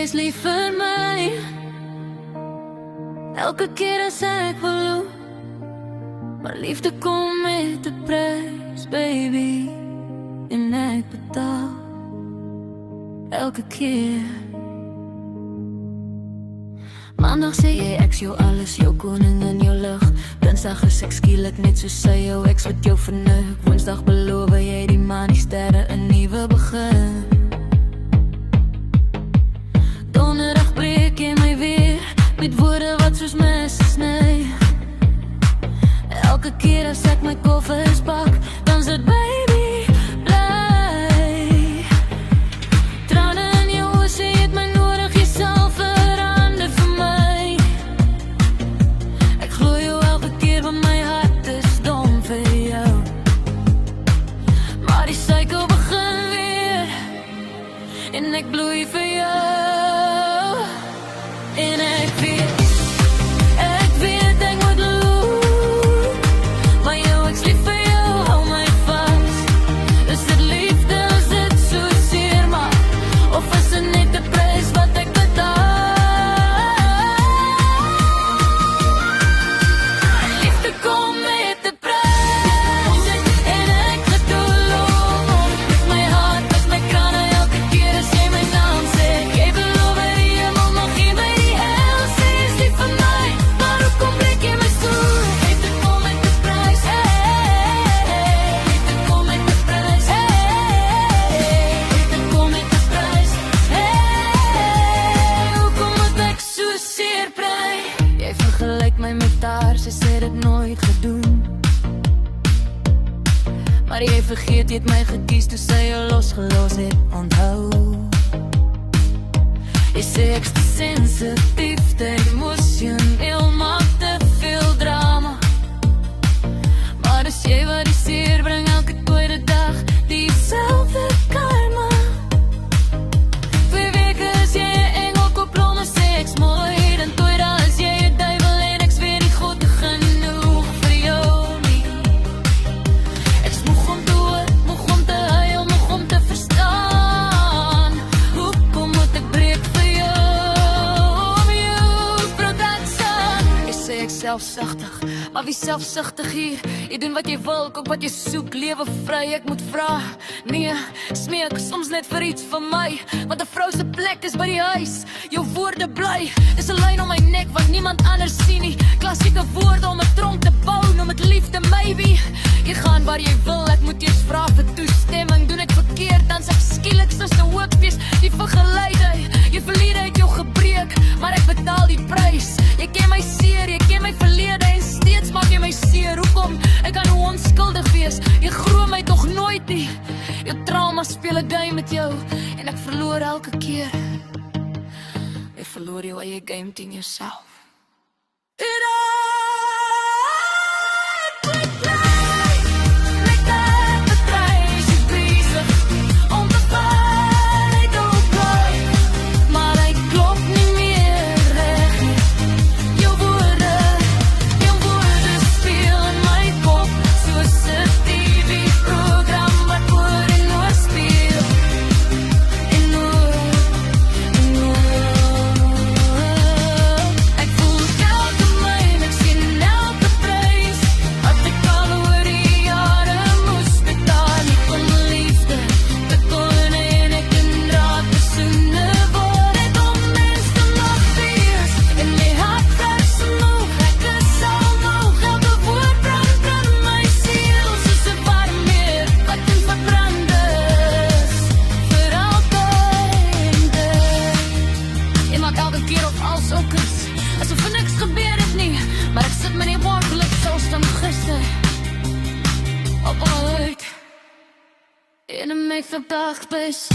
is lief vir my. Elke keer as ek wil, maar liefde kom met 'n prys, baby, en ek betaal elke keer. Maandag sê jy ek's jou alles, jou koning in jou lig. Dinsdag is ek skielik net so sy jou ex wat jou vernik. Woensdag beloof jy die maan, die sterre 'n nuwe begin. Donderdag breek jy my weer met woorde wat soos mes sny. Elke keer as ek my koffers pak, dan sit baby bly. Trane in jou oë sê jy het my nodig, jy sal verander vir my. Ek glo jou elke keer, want my hart is dom vir jou. Maar die cycle begin weer, en ek bloei vir jou. En ek weet ek moet loop, maar jou ek's lief vir jou, hou my vas. Is dit liefde, is dit so seer, maar of is dit net 'n prys wat ek betaal? Liefde kom met 'n prys, en ek gedoel met my hart, met my krane, elke keer as jy my naam sê. Jy beloof by die hemel, nog geen by die hel, sê is lief vir my, maar hoekom breek jy my so? Liefde kom met 'n prys, liefde kom met 'n prys, liefde kom met 'n prys, hoekom moet ek so seer brei? Jy vergelyk my met haar, sy sê dit nooit gedoen, maar jy vergeet, jy het my gekies toe sy jou losgelos het, onthou. Jy sê ek's te sensitief, te emosioneel, maak te veel drama. Maar dis jy wat die seer bring elke tweede dag, diezelfde karma. 2 weke is jy 'n engel, koop blomme, sê ek's mooi, dan tweede is jy 'n duiwel en ek's weer nie goed genoeg vir jou nie. Ek's moeg om te hoor, moeg om te huil, moeg om te verstaan. Hoekom moet ek breek vir jou? Om jou production. Jy sê ek's selfsugtig, maar wie selfsugtig hier? Jy doen wat jy wil, koop wat jy soek, lewe vry, ek moet vra. Nee, smeek soms net vir iets van my, want 'n vrou se plek is by die huis. Jou woorde bly, dis 'n lyn om my nek wat niemand anders sien nie. Klassieke woorde om 'n tronk te bou, noem dit liefde, maybe. Jy gaan waar jy wil, ek moet eers vra vir toestemming. Doen ek verkeerd, dan sê ek skielik soos 'n hoopfees. Die vergeleidheid, jy verlede het jou gebreek, maar ek betaal die prys. Jy ken my seer, jy ken my verlede, en steeds maak jy my seer. Hoekom? Ek kan hoe onskuldig wees, jy glo my tog nooit nie. Jou trauma speel 'n game met jou, en ek verloor elke keer. Jy verloor jou eie game teen jouself. In a mix of dark space.